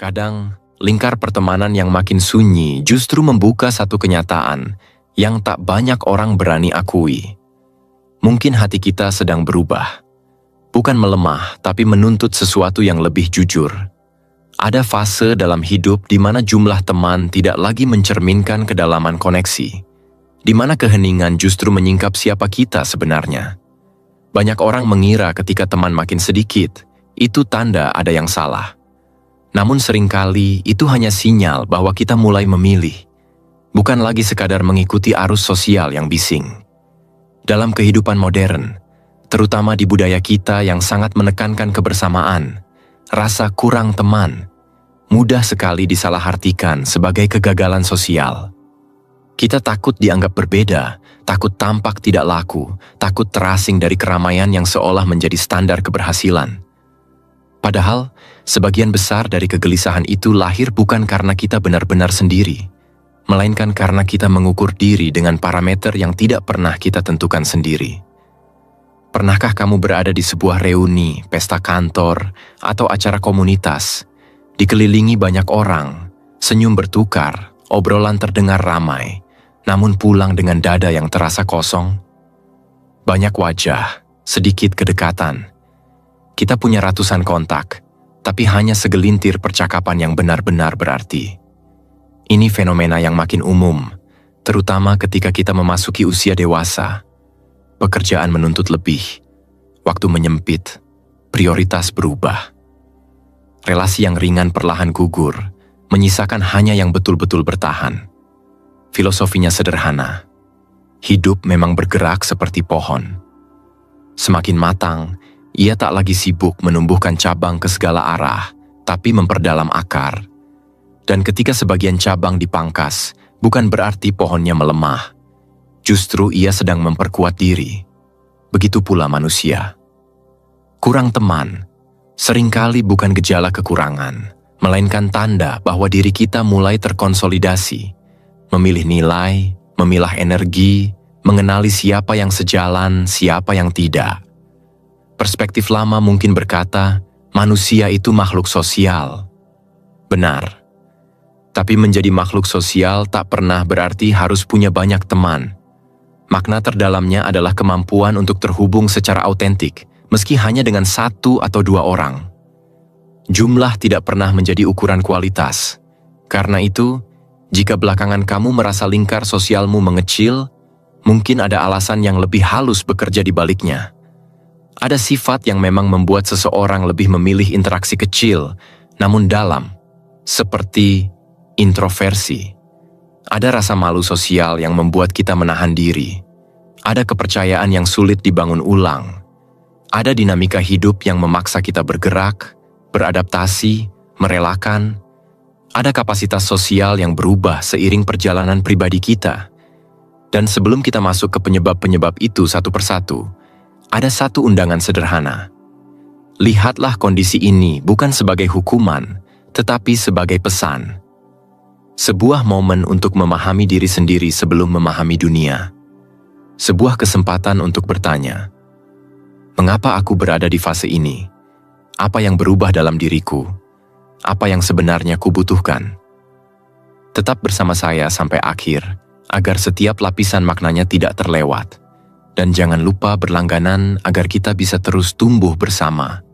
Kadang, lingkar pertemanan yang makin sunyi justru membuka satu kenyataan yang tak banyak orang berani akui. Mungkin hati kita sedang berubah. Bukan melemah, tapi menuntut sesuatu yang lebih jujur. Ada fase dalam hidup di mana jumlah teman tidak lagi mencerminkan kedalaman koneksi, di mana keheningan justru menyingkap siapa kita sebenarnya. Banyak orang mengira ketika teman makin sedikit, itu tanda ada yang salah. Namun seringkali itu hanya sinyal bahwa kita mulai memilih, bukan lagi sekadar mengikuti arus sosial yang bising. Dalam kehidupan modern, terutama di budaya kita yang sangat menekankan kebersamaan, rasa kurang teman mudah sekali disalahartikan sebagai kegagalan sosial. Kita takut dianggap berbeda, takut tampak tidak laku, takut terasing dari keramaian yang seolah menjadi standar keberhasilan. Padahal, sebagian besar dari kegelisahan itu lahir bukan karena kita benar-benar sendiri, melainkan karena kita mengukur diri dengan parameter yang tidak pernah kita tentukan sendiri. Pernahkah kamu berada di sebuah reuni, pesta kantor, atau acara komunitas, dikelilingi banyak orang, senyum bertukar, obrolan terdengar ramai, namun pulang dengan dada yang terasa kosong? Banyak wajah, sedikit kedekatan. Kita punya ratusan kontak, tapi hanya segelintir percakapan yang benar-benar berarti. Ini fenomena yang makin umum, terutama ketika kita memasuki usia dewasa. Pekerjaan menuntut lebih, waktu menyempit, prioritas berubah. Relasi yang ringan perlahan gugur, menyisakan hanya yang betul-betul bertahan. Filosofinya sederhana. Hidup memang bergerak seperti pohon. Semakin matang, ia tak lagi sibuk menumbuhkan cabang ke segala arah, tapi memperdalam akar. Dan ketika sebagian cabang dipangkas, bukan berarti pohonnya melemah. Justru ia sedang memperkuat diri. Begitu pula manusia. Kurang teman, seringkali bukan gejala kekurangan, melainkan tanda bahwa diri kita mulai terkonsolidasi. Memilih nilai, memilah energi, mengenali siapa yang sejalan, siapa yang tidak. Perspektif lama mungkin berkata, manusia itu makhluk sosial. Benar. Tapi menjadi makhluk sosial tak pernah berarti harus punya banyak teman. Makna terdalamnya adalah kemampuan untuk terhubung secara autentik, meski hanya dengan satu atau dua orang. Jumlah tidak pernah menjadi ukuran kualitas. Karena itu, jika belakangan kamu merasa lingkar sosialmu mengecil, mungkin ada alasan yang lebih halus bekerja di baliknya. Ada sifat yang memang membuat seseorang lebih memilih interaksi kecil, namun dalam, seperti introversi. Ada rasa malu sosial yang membuat kita menahan diri. Ada kepercayaan yang sulit dibangun ulang. Ada dinamika hidup yang memaksa kita bergerak, beradaptasi, merelakan. Ada kapasitas sosial yang berubah seiring perjalanan pribadi kita. Dan sebelum kita masuk ke penyebab-penyebab itu satu persatu, ada satu undangan sederhana. Lihatlah kondisi ini bukan sebagai hukuman, tetapi sebagai pesan. Sebuah momen untuk memahami diri sendiri sebelum memahami dunia. Sebuah kesempatan untuk bertanya, mengapa aku berada di fase ini? Apa yang berubah dalam diriku? Apa yang sebenarnya kubutuhkan? Tetap bersama saya sampai akhir, agar setiap lapisan maknanya tidak terlewat. Dan jangan lupa berlangganan agar kita bisa terus tumbuh bersama,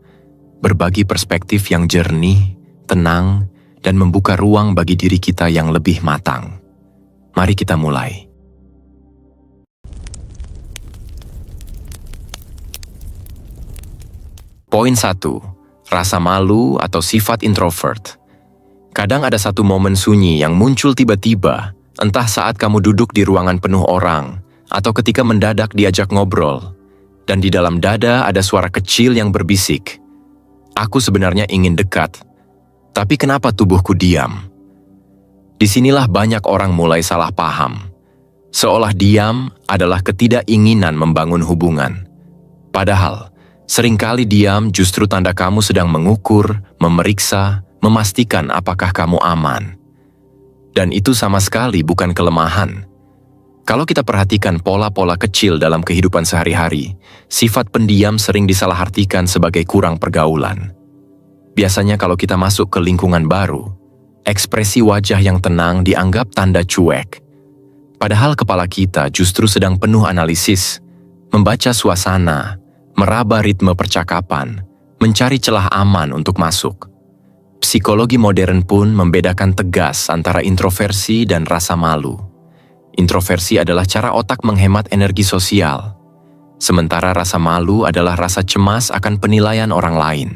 berbagi perspektif yang jernih, tenang, dan membuka ruang bagi diri kita yang lebih matang. Mari kita mulai. Poin 1. Rasa malu atau sifat introvert. Kadang ada satu momen sunyi yang muncul tiba-tiba, entah saat kamu duduk di ruangan penuh orang, atau ketika mendadak diajak ngobrol, dan di dalam dada ada suara kecil yang berbisik, "Aku sebenarnya ingin dekat, tapi kenapa tubuhku diam?" Disinilah banyak orang mulai salah paham, seolah diam adalah ketidakinginan membangun hubungan. Padahal, seringkali diam justru tanda kamu sedang mengukur, memeriksa, memastikan apakah kamu aman. Dan itu sama sekali bukan kelemahan. Kalau kita perhatikan pola-pola kecil dalam kehidupan sehari-hari, sifat pendiam sering disalahartikan sebagai kurang pergaulan. Biasanya kalau kita masuk ke lingkungan baru, ekspresi wajah yang tenang dianggap tanda cuek. Padahal kepala kita justru sedang penuh analisis, membaca suasana, meraba ritme percakapan, mencari celah aman untuk masuk. Psikologi modern pun membedakan tegas antara introversi dan rasa malu. Introversi adalah cara otak menghemat energi sosial, sementara rasa malu adalah rasa cemas akan penilaian orang lain.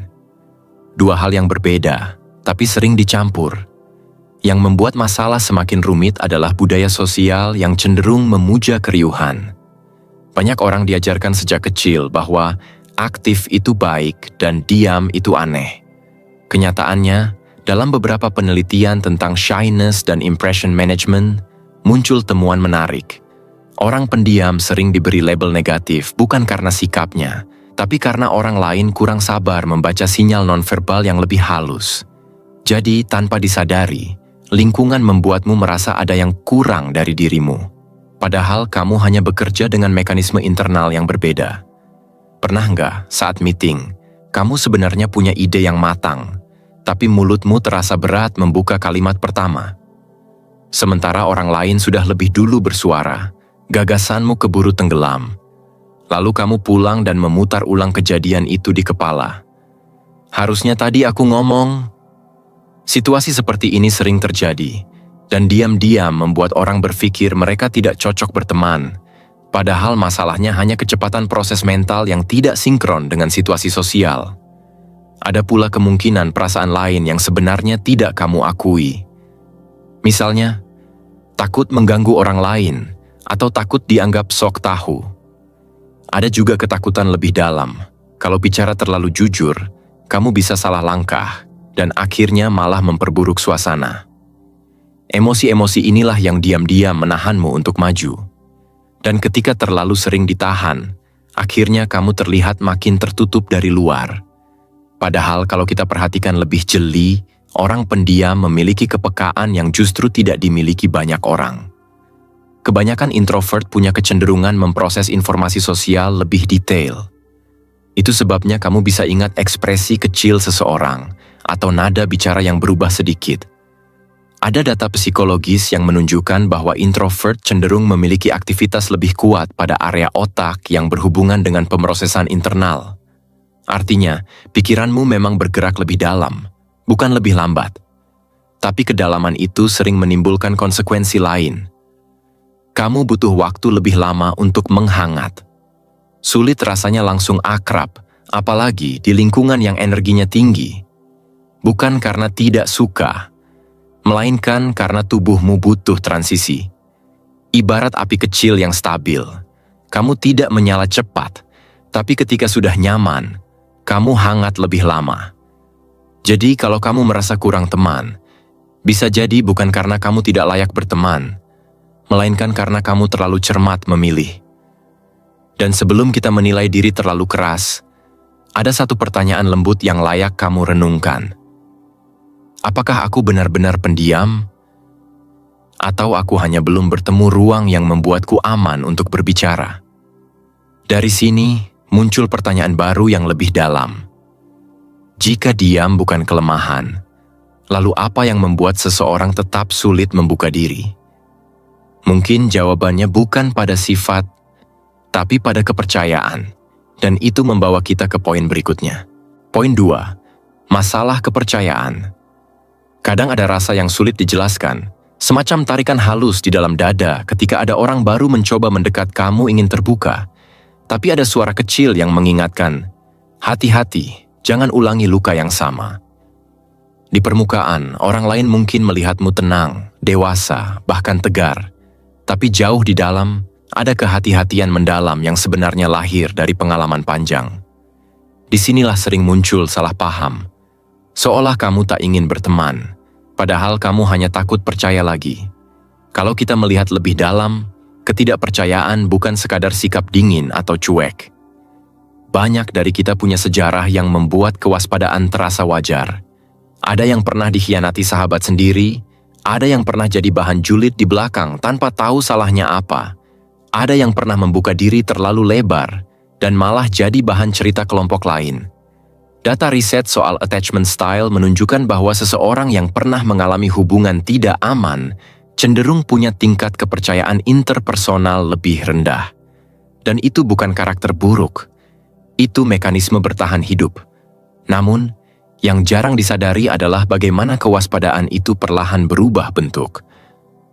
Dua hal yang berbeda, tapi sering dicampur. Yang membuat masalah semakin rumit adalah budaya sosial yang cenderung memuja keriuhan. Banyak orang diajarkan sejak kecil bahwa aktif itu baik dan diam itu aneh. Kenyataannya, dalam beberapa penelitian tentang shyness dan impression management, muncul temuan menarik. Orang pendiam sering diberi label negatif bukan karena sikapnya, tapi karena orang lain kurang sabar membaca sinyal nonverbal yang lebih halus. Jadi, tanpa disadari, lingkungan membuatmu merasa ada yang kurang dari dirimu. Padahal kamu hanya bekerja dengan mekanisme internal yang berbeda. Pernah nggak saat meeting, kamu sebenarnya punya ide yang matang, tapi mulutmu terasa berat membuka kalimat pertama? Sementara orang lain sudah lebih dulu bersuara, gagasanmu keburu tenggelam. Lalu kamu pulang dan memutar ulang kejadian itu di kepala. Harusnya tadi aku ngomong. Situasi seperti ini sering terjadi, dan diam-diam membuat orang berpikir mereka tidak cocok berteman, padahal masalahnya hanya kecepatan proses mental yang tidak sinkron dengan situasi sosial. Ada pula kemungkinan perasaan lain yang sebenarnya tidak kamu akui. Misalnya, takut mengganggu orang lain, atau takut dianggap sok tahu. Ada juga ketakutan lebih dalam. Kalau bicara terlalu jujur, kamu bisa salah langkah, dan akhirnya malah memperburuk suasana. Emosi-emosi inilah yang diam-diam menahanmu untuk maju. Dan ketika terlalu sering ditahan, akhirnya kamu terlihat makin tertutup dari luar. Padahal kalau kita perhatikan lebih jeli, orang pendiam memiliki kepekaan yang justru tidak dimiliki banyak orang. Kebanyakan introvert punya kecenderungan memproses informasi sosial lebih detail. Itu sebabnya kamu bisa ingat ekspresi kecil seseorang, atau nada bicara yang berubah sedikit. Ada data psikologis yang menunjukkan bahwa introvert cenderung memiliki aktivitas lebih kuat pada area otak yang berhubungan dengan pemrosesan internal. Artinya, pikiranmu memang bergerak lebih dalam, bukan lebih lambat. Tapi kedalaman itu sering menimbulkan konsekuensi lain. Kamu butuh waktu lebih lama untuk menghangat. Sulit rasanya langsung akrab, apalagi di lingkungan yang energinya tinggi. Bukan karena tidak suka, melainkan karena tubuhmu butuh transisi. Ibarat api kecil yang stabil, kamu tidak menyala cepat, tapi ketika sudah nyaman, kamu hangat lebih lama. Jadi kalau kamu merasa kurang teman, bisa jadi bukan karena kamu tidak layak berteman, melainkan karena kamu terlalu cermat memilih. Dan sebelum kita menilai diri terlalu keras, ada satu pertanyaan lembut yang layak kamu renungkan. Apakah aku benar-benar pendiam? Atau aku hanya belum bertemu ruang yang membuatku aman untuk berbicara? Dari sini, muncul pertanyaan baru yang lebih dalam. Jika diam bukan kelemahan, lalu apa yang membuat seseorang tetap sulit membuka diri? Mungkin jawabannya bukan pada sifat, tapi pada kepercayaan. Dan itu membawa kita ke poin berikutnya. Poin 2. Masalah kepercayaan. Kadang ada rasa yang sulit dijelaskan, semacam tarikan halus di dalam dada ketika ada orang baru mencoba mendekat kamu ingin terbuka. Tapi ada suara kecil yang mengingatkan, hati-hati, jangan ulangi luka yang sama. Di permukaan, orang lain mungkin melihatmu tenang, dewasa, bahkan tegar. Tapi jauh di dalam, ada kehati-hatian mendalam yang sebenarnya lahir dari pengalaman panjang. Disinilah sering muncul salah paham. Seolah kamu tak ingin berteman, padahal kamu hanya takut percaya lagi. Kalau kita melihat lebih dalam, ketidakpercayaan bukan sekadar sikap dingin atau cuek. Banyak dari kita punya sejarah yang membuat kewaspadaan terasa wajar. Ada yang pernah dikhianati sahabat sendiri, ada yang pernah jadi bahan julid di belakang tanpa tahu salahnya apa. Ada yang pernah membuka diri terlalu lebar dan malah jadi bahan cerita kelompok lain. Data riset soal attachment style menunjukkan bahwa seseorang yang pernah mengalami hubungan tidak aman cenderung punya tingkat kepercayaan interpersonal lebih rendah. Dan itu bukan karakter buruk, itu mekanisme bertahan hidup. Namun, yang jarang disadari adalah bagaimana kewaspadaan itu perlahan berubah bentuk.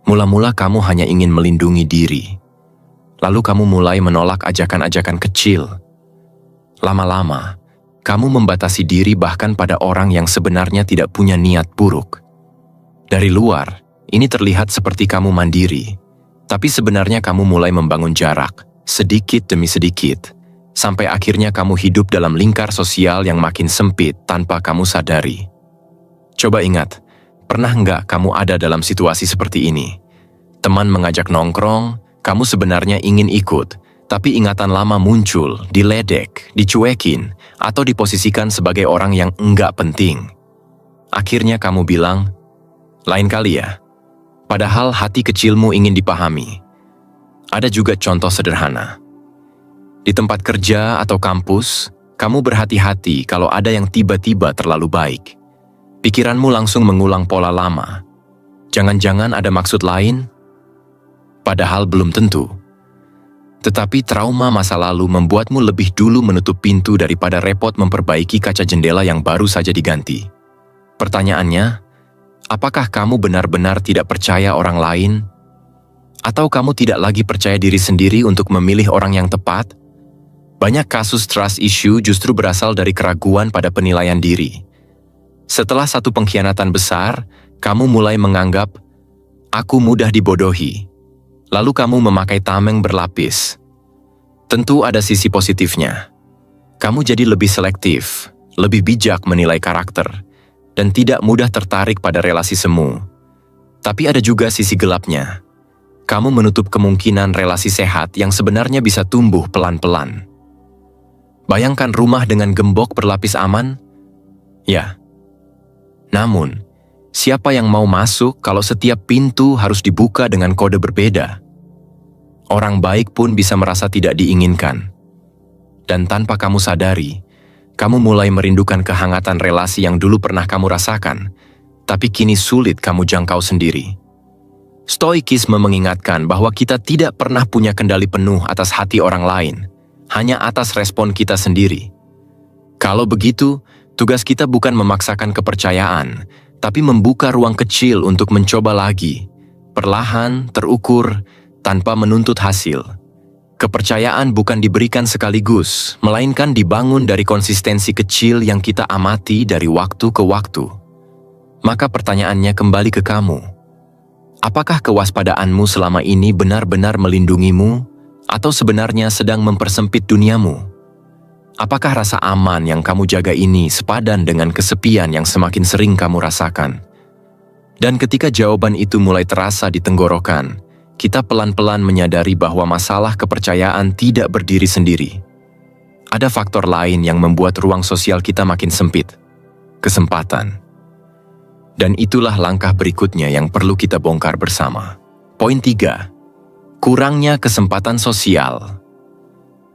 Mula-mula kamu hanya ingin melindungi diri. Lalu kamu mulai menolak ajakan-ajakan kecil. Lama-lama, kamu membatasi diri bahkan pada orang yang sebenarnya tidak punya niat buruk. Dari luar, ini terlihat seperti kamu mandiri, tapi sebenarnya kamu mulai membangun jarak, sedikit demi sedikit, sampai akhirnya kamu hidup dalam lingkar sosial yang makin sempit tanpa kamu sadari. Coba ingat, pernah nggak kamu ada dalam situasi seperti ini? Teman mengajak nongkrong, kamu sebenarnya ingin ikut, tapi ingatan lama muncul, diledek, dicuekin, atau diposisikan sebagai orang yang enggak penting. Akhirnya kamu bilang, lain kali ya. Padahal hati kecilmu ingin dipahami. Ada juga contoh sederhana. Di tempat kerja atau kampus, kamu berhati-hati kalau ada yang tiba-tiba terlalu baik. Pikiranmu langsung mengulang pola lama. Jangan-jangan ada maksud lain? Padahal belum tentu. Tetapi trauma masa lalu membuatmu lebih dulu menutup pintu daripada repot memperbaiki kaca jendela yang baru saja diganti. Pertanyaannya, apakah kamu benar-benar tidak percaya orang lain? Atau kamu tidak lagi percaya diri sendiri untuk memilih orang yang tepat? Banyak kasus trust issue justru berasal dari keraguan pada penilaian diri. Setelah satu pengkhianatan besar, kamu mulai menganggap, aku mudah dibodohi. Lalu kamu memakai tameng berlapis. Tentu ada sisi positifnya. Kamu jadi lebih selektif, lebih bijak menilai karakter, dan tidak mudah tertarik pada relasi semu. Tapi ada juga sisi gelapnya. Kamu menutup kemungkinan relasi sehat yang sebenarnya bisa tumbuh pelan-pelan. Bayangkan rumah dengan gembok berlapis aman? Ya. Namun, siapa yang mau masuk kalau setiap pintu harus dibuka dengan kode berbeda? Orang baik pun bisa merasa tidak diinginkan. Dan tanpa kamu sadari, kamu mulai merindukan kehangatan relasi yang dulu pernah kamu rasakan, tapi kini sulit kamu jangkau sendiri. Stoikisme mengingatkan bahwa kita tidak pernah punya kendali penuh atas hati orang lain, hanya atas respon kita sendiri. Kalau begitu, tugas kita bukan memaksakan kepercayaan, tapi membuka ruang kecil untuk mencoba lagi, perlahan, terukur, tanpa menuntut hasil. Kepercayaan bukan diberikan sekaligus, melainkan dibangun dari konsistensi kecil yang kita amati dari waktu ke waktu. Maka pertanyaannya kembali ke kamu. Apakah kewaspadaanmu selama ini benar-benar melindungimu, atau sebenarnya sedang mempersempit duniamu? Apakah rasa aman yang kamu jaga ini sepadan dengan kesepian yang semakin sering kamu rasakan? Dan ketika jawaban itu mulai terasa di tenggorokan, kita pelan-pelan menyadari bahwa masalah kepercayaan tidak berdiri sendiri. Ada faktor lain yang membuat ruang sosial kita makin sempit. Kesempatan. Dan itulah langkah berikutnya yang perlu kita bongkar bersama. Poin 3. Kurangnya kesempatan sosial.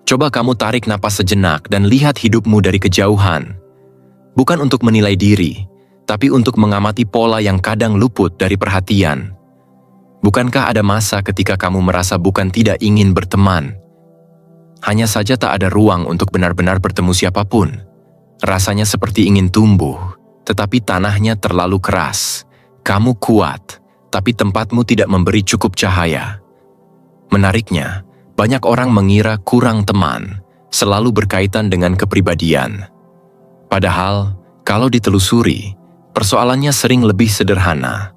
Coba kamu tarik napas sejenak dan lihat hidupmu dari kejauhan. Bukan untuk menilai diri, tapi untuk mengamati pola yang kadang luput dari perhatian. Bukankah ada masa ketika kamu merasa bukan tidak ingin berteman? Hanya saja tak ada ruang untuk benar-benar bertemu siapapun. Rasanya seperti ingin tumbuh, tetapi tanahnya terlalu keras. Kamu kuat, tapi tempatmu tidak memberi cukup cahaya. Menariknya, banyak orang mengira kurang teman, selalu berkaitan dengan kepribadian. Padahal, kalau ditelusuri, persoalannya sering lebih sederhana.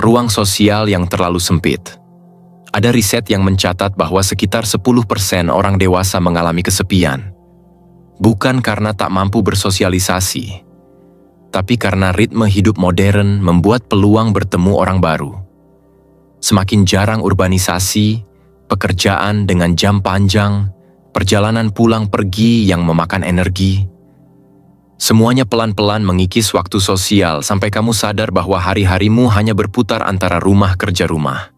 Ruang sosial yang terlalu sempit. Ada riset yang mencatat bahwa sekitar 10% orang dewasa mengalami kesepian. Bukan karena tak mampu bersosialisasi, tapi karena ritme hidup modern membuat peluang bertemu orang baru. Semakin jarang urbanisasi, pekerjaan dengan jam panjang, perjalanan pulang pergi yang memakan energi. Semuanya pelan-pelan mengikis waktu sosial sampai kamu sadar bahwa hari-harimu hanya berputar antara rumah kerja rumah.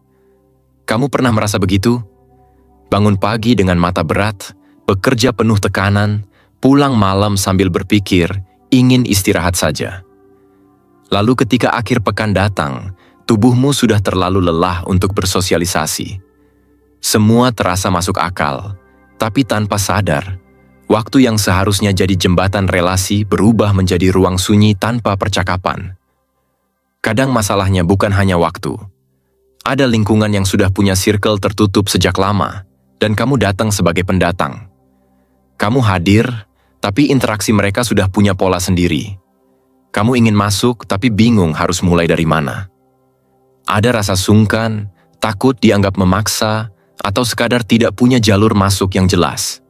Kamu pernah merasa begitu? Bangun pagi dengan mata berat, bekerja penuh tekanan, pulang malam sambil berpikir ingin istirahat saja. Lalu ketika akhir pekan datang, tubuhmu sudah terlalu lelah untuk bersosialisasi. Semua terasa masuk akal, tapi tanpa sadar, waktu yang seharusnya jadi jembatan relasi berubah menjadi ruang sunyi tanpa percakapan. Kadang masalahnya bukan hanya waktu. Ada lingkungan yang sudah punya circle tertutup sejak lama, dan kamu datang sebagai pendatang. Kamu hadir, tapi interaksi mereka sudah punya pola sendiri. Kamu ingin masuk, tapi bingung harus mulai dari mana. Ada rasa sungkan, takut dianggap memaksa, atau sekadar tidak punya jalur masuk yang jelas.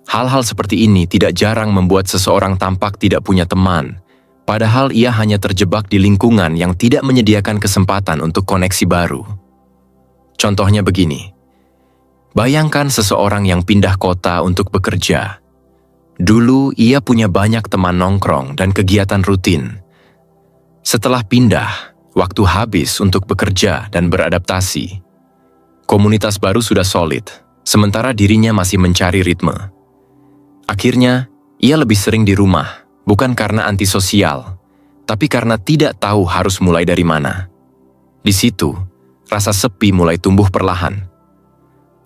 Hal-hal seperti ini tidak jarang membuat seseorang tampak tidak punya teman, padahal ia hanya terjebak di lingkungan yang tidak menyediakan kesempatan untuk koneksi baru. Contohnya begini, bayangkan seseorang yang pindah kota untuk bekerja. Dulu ia punya banyak teman nongkrong dan kegiatan rutin. Setelah pindah, waktu habis untuk bekerja dan beradaptasi. Komunitas baru sudah solid, sementara dirinya masih mencari ritme. Akhirnya, ia lebih sering di rumah, bukan karena antisosial, tapi karena tidak tahu harus mulai dari mana. Di situ, rasa sepi mulai tumbuh perlahan.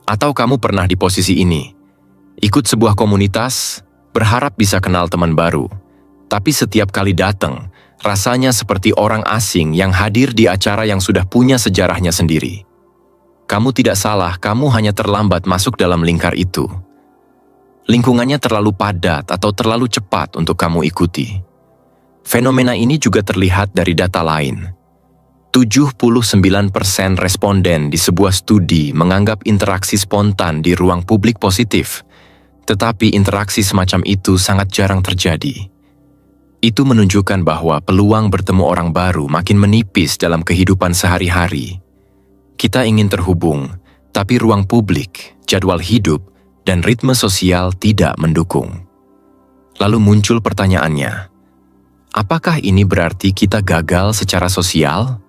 Atau kamu pernah di posisi ini, ikut sebuah komunitas, berharap bisa kenal teman baru, tapi setiap kali datang, rasanya seperti orang asing yang hadir di acara yang sudah punya sejarahnya sendiri. Kamu tidak salah, kamu hanya terlambat masuk dalam lingkar itu. Lingkungannya terlalu padat atau terlalu cepat untuk kamu ikuti. Fenomena ini juga terlihat dari data lain. 79% responden di sebuah studi menganggap interaksi spontan di ruang publik positif, tetapi interaksi semacam itu sangat jarang terjadi. Itu menunjukkan bahwa peluang bertemu orang baru makin menipis dalam kehidupan sehari-hari. Kita ingin terhubung, tapi ruang publik, jadwal hidup, dan ritme sosial tidak mendukung. Lalu muncul pertanyaannya, apakah ini berarti kita gagal secara sosial?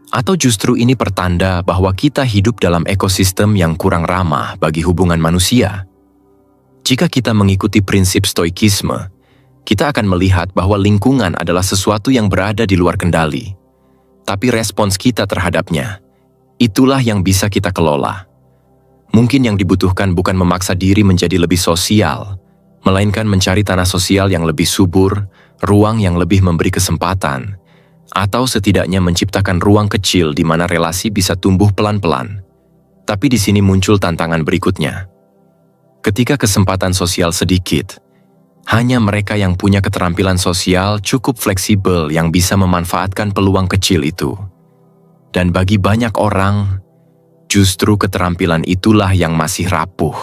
Atau justru ini pertanda bahwa kita hidup dalam ekosistem yang kurang ramah bagi hubungan manusia? Jika kita mengikuti prinsip stoikisme, kita akan melihat bahwa lingkungan adalah sesuatu yang berada di luar kendali. Tapi respons kita terhadapnya, itulah yang bisa kita kelola. Mungkin yang dibutuhkan bukan memaksa diri menjadi lebih sosial, melainkan mencari tanah sosial yang lebih subur, ruang yang lebih memberi kesempatan, atau setidaknya menciptakan ruang kecil di mana relasi bisa tumbuh pelan-pelan. Tapi di sini muncul tantangan berikutnya. Ketika kesempatan sosial sedikit, hanya mereka yang punya keterampilan sosial cukup fleksibel yang bisa memanfaatkan peluang kecil itu. Dan bagi banyak orang, justru keterampilan itulah yang masih rapuh.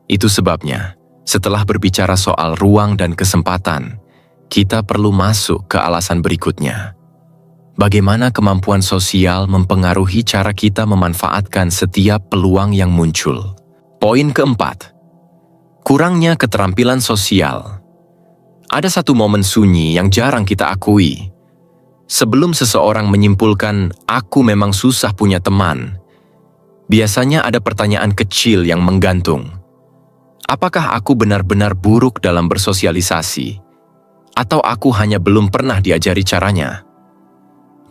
Itu sebabnya, setelah berbicara soal ruang dan kesempatan, kita perlu masuk ke alasan berikutnya. Bagaimana kemampuan sosial mempengaruhi cara kita memanfaatkan setiap peluang yang muncul. Poin keempat, kurangnya keterampilan sosial. Ada satu momen sunyi yang jarang kita akui. Sebelum seseorang menyimpulkan, "Aku memang susah punya teman," biasanya ada pertanyaan kecil yang menggantung. Apakah aku benar-benar buruk dalam bersosialisasi? Atau aku hanya belum pernah diajari caranya?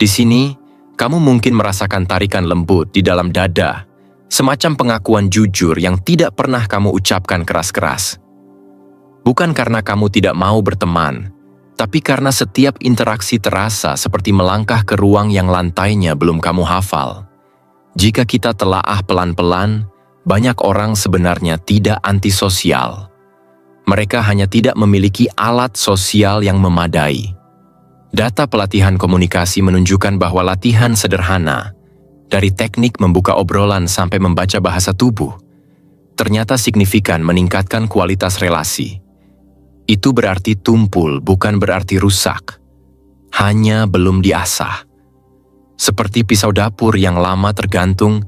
Di sini, kamu mungkin merasakan tarikan lembut di dalam dada, semacam pengakuan jujur yang tidak pernah kamu ucapkan keras-keras. Bukan karena kamu tidak mau berteman, tapi karena setiap interaksi terasa seperti melangkah ke ruang yang lantainya belum kamu hafal. Jika kita telaah pelan-pelan, banyak orang sebenarnya tidak antisosial. Mereka hanya tidak memiliki alat sosial yang memadai. Data pelatihan komunikasi menunjukkan bahwa latihan sederhana, dari teknik membuka obrolan sampai membaca bahasa tubuh, ternyata signifikan meningkatkan kualitas relasi. Itu berarti tumpul, bukan berarti rusak. Hanya belum diasah. Seperti pisau dapur yang lama tergantung,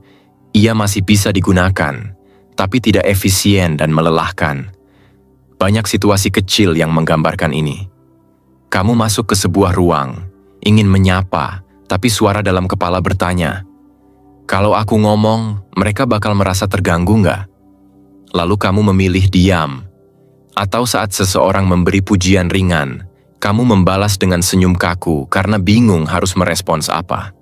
ia masih bisa digunakan, tapi tidak efisien dan melelahkan. Banyak situasi kecil yang menggambarkan ini. Kamu masuk ke sebuah ruang, ingin menyapa, tapi suara dalam kepala bertanya, "Kalau aku ngomong, mereka bakal merasa terganggu nggak?" Lalu kamu memilih diam. Atau saat seseorang memberi pujian ringan, kamu membalas dengan senyum kaku karena bingung harus merespons apa.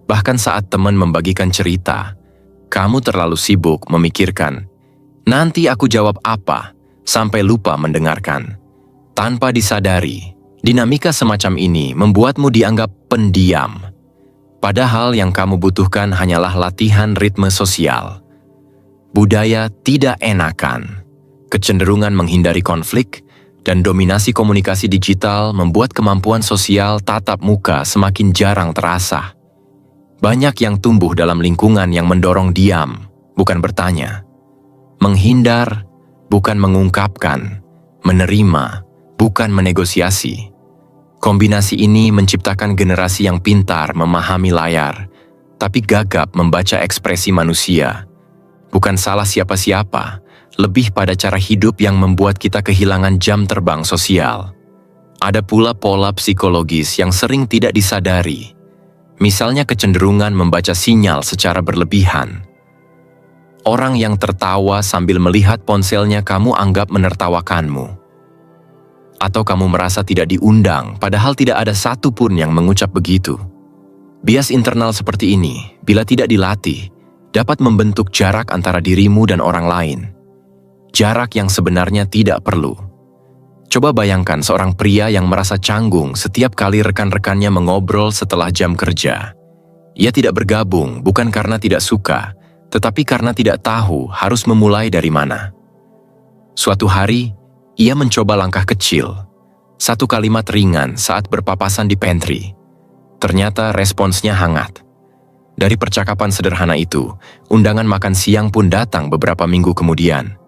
Bahkan saat teman membagikan cerita, kamu terlalu sibuk memikirkan, nanti aku jawab apa, sampai lupa mendengarkan. Tanpa disadari, dinamika semacam ini membuatmu dianggap pendiam. Padahal yang kamu butuhkan hanyalah latihan ritme sosial. Budaya tidak enakan, kecenderungan menghindari konflik, dan dominasi komunikasi digital membuat kemampuan sosial tatap muka semakin jarang terasah. Banyak yang tumbuh dalam lingkungan yang mendorong diam, bukan bertanya. Menghindar, bukan mengungkapkan. Menerima, bukan menegosiasi. Kombinasi ini menciptakan generasi yang pintar memahami layar, tapi gagap membaca ekspresi manusia. Bukan salah siapa-siapa, lebih pada cara hidup yang membuat kita kehilangan jam terbang sosial. Ada pula pola psikologis yang sering tidak disadari. Misalnya kecenderungan membaca sinyal secara berlebihan. Orang yang tertawa sambil melihat ponselnya kamu anggap menertawakanmu. Atau kamu merasa tidak diundang padahal tidak ada satupun yang mengucap begitu. Bias internal seperti ini, bila tidak dilatih, dapat membentuk jarak antara dirimu dan orang lain. Jarak yang sebenarnya tidak perlu. Coba bayangkan seorang pria yang merasa canggung setiap kali rekan-rekannya mengobrol setelah jam kerja. Ia tidak bergabung bukan karena tidak suka, tetapi karena tidak tahu harus memulai dari mana. Suatu hari, ia mencoba langkah kecil, satu kalimat ringan saat berpapasan di pantry. Ternyata responsnya hangat. Dari percakapan sederhana itu, undangan makan siang pun datang beberapa minggu kemudian.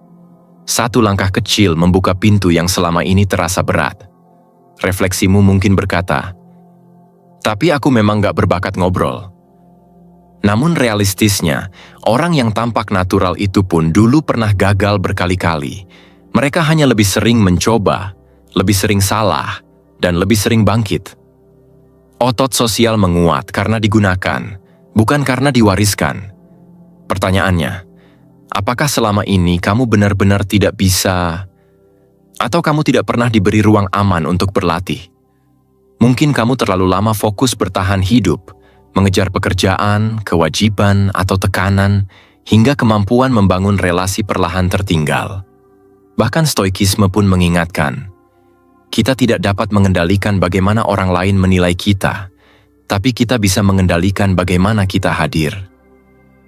Satu langkah kecil membuka pintu yang selama ini terasa berat. Refleksimu mungkin berkata, tapi aku memang gak berbakat ngobrol. Namun realistisnya, orang yang tampak natural itu pun dulu pernah gagal berkali-kali. Mereka hanya lebih sering mencoba, lebih sering salah, dan lebih sering bangkit. Otot sosial menguat karena digunakan, bukan karena diwariskan. Pertanyaannya, apakah selama ini kamu benar-benar tidak bisa, atau kamu tidak pernah diberi ruang aman untuk berlatih? Mungkin kamu terlalu lama fokus bertahan hidup, mengejar pekerjaan, kewajiban, atau tekanan, hingga kemampuan membangun relasi perlahan tertinggal. Bahkan stoikisme pun mengingatkan, kita tidak dapat mengendalikan bagaimana orang lain menilai kita, tapi kita bisa mengendalikan bagaimana kita hadir.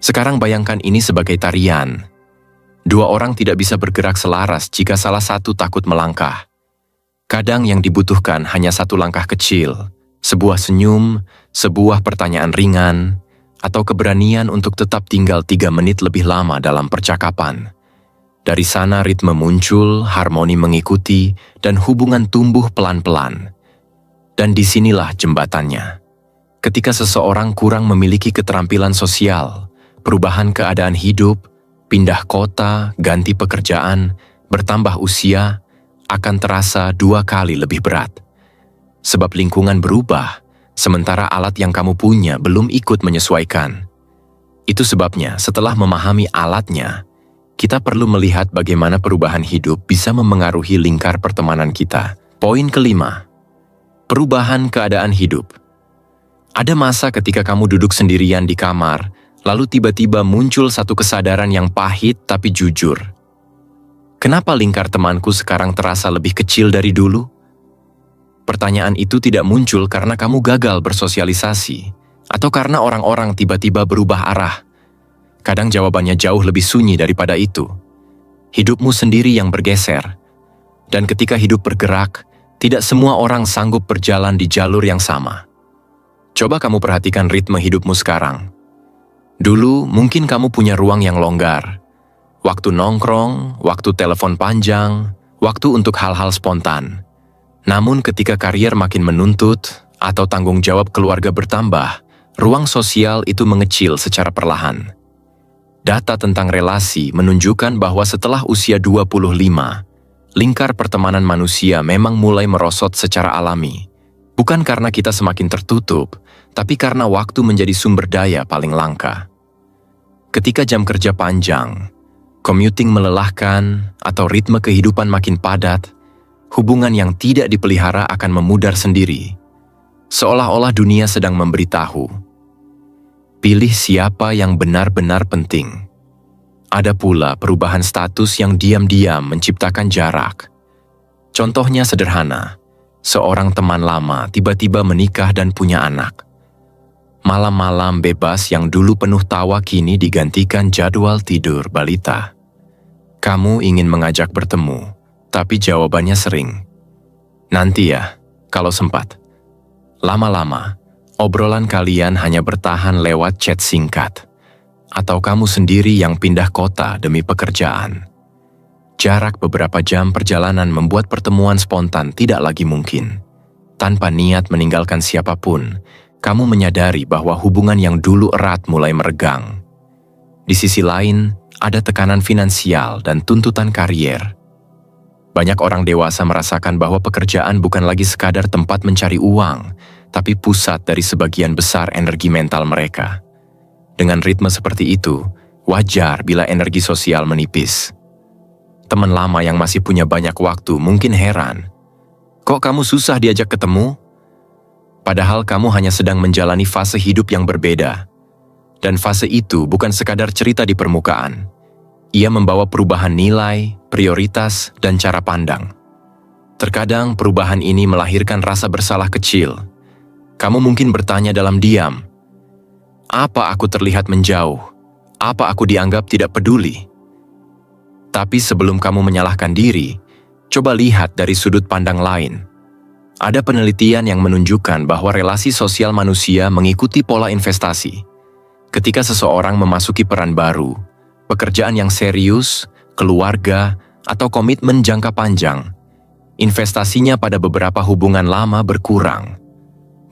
Sekarang bayangkan ini sebagai tarian. Dua orang tidak bisa bergerak selaras jika salah satu takut melangkah. Kadang yang dibutuhkan hanya satu langkah kecil, sebuah senyum, sebuah pertanyaan ringan, atau keberanian untuk tetap tinggal 3 menit lebih lama dalam percakapan. Dari sana ritme muncul, harmoni mengikuti, dan hubungan tumbuh pelan-pelan. Dan disinilah jembatannya. Ketika seseorang kurang memiliki keterampilan sosial, perubahan keadaan hidup, pindah kota, ganti pekerjaan, bertambah usia, akan terasa 2 kali lebih berat. Sebab lingkungan berubah, sementara alat yang kamu punya belum ikut menyesuaikan. Itu sebabnya setelah memahami alatnya, kita perlu melihat bagaimana perubahan hidup bisa memengaruhi lingkar pertemanan kita. Poin kelima, perubahan keadaan hidup. Ada masa ketika kamu duduk sendirian di kamar, lalu tiba-tiba muncul satu kesadaran yang pahit tapi jujur. Kenapa lingkar temanku sekarang terasa lebih kecil dari dulu? Pertanyaan itu tidak muncul karena kamu gagal bersosialisasi, atau karena orang-orang tiba-tiba berubah arah. Kadang jawabannya jauh lebih sunyi daripada itu. Hidupmu sendiri yang bergeser. Dan ketika hidup bergerak, tidak semua orang sanggup berjalan di jalur yang sama. Coba kamu perhatikan ritme hidupmu sekarang. Dulu mungkin kamu punya ruang yang longgar. Waktu nongkrong, waktu telepon panjang, waktu untuk hal-hal spontan. Namun ketika karier makin menuntut atau tanggung jawab keluarga bertambah, ruang sosial itu mengecil secara perlahan. Data tentang relasi menunjukkan bahwa setelah usia 25, lingkar pertemanan manusia memang mulai merosot secara alami. Bukan karena kita semakin tertutup, tapi karena waktu menjadi sumber daya paling langka. Ketika jam kerja panjang, commuting melelahkan, atau ritme kehidupan makin padat, hubungan yang tidak dipelihara akan memudar sendiri. Seolah-olah dunia sedang memberitahu, pilih siapa yang benar-benar penting. Ada pula perubahan status yang diam-diam menciptakan jarak. Contohnya sederhana, seorang teman lama tiba-tiba menikah dan punya anak. Malam-malam bebas yang dulu penuh tawa kini digantikan jadwal tidur balita. Kamu ingin mengajak bertemu, tapi jawabannya sering, "Nanti ya, kalau sempat." Lama-lama, obrolan kalian hanya bertahan lewat chat singkat, atau kamu sendiri yang pindah kota demi pekerjaan. Jarak beberapa jam perjalanan membuat pertemuan spontan tidak lagi mungkin. Tanpa niat meninggalkan siapapun, kamu menyadari bahwa hubungan yang dulu erat mulai meregang. Di sisi lain, ada tekanan finansial dan tuntutan karier. Banyak orang dewasa merasakan bahwa pekerjaan bukan lagi sekadar tempat mencari uang, tapi pusat dari sebagian besar energi mental mereka. Dengan ritme seperti itu, wajar bila energi sosial menipis. Teman lama yang masih punya banyak waktu mungkin heran, "Kok kamu susah diajak ketemu?" Padahal kamu hanya sedang menjalani fase hidup yang berbeda. Dan fase itu bukan sekadar cerita di permukaan. Ia membawa perubahan nilai, prioritas, dan cara pandang. Terkadang perubahan ini melahirkan rasa bersalah kecil. Kamu mungkin bertanya dalam diam, "Apa aku terlihat menjauh? Apa aku dianggap tidak peduli?" Tapi sebelum kamu menyalahkan diri, coba lihat dari sudut pandang lain. Ada penelitian yang menunjukkan bahwa relasi sosial manusia mengikuti pola investasi. Ketika seseorang memasuki peran baru, pekerjaan yang serius, keluarga, atau komitmen jangka panjang, investasinya pada beberapa hubungan lama berkurang.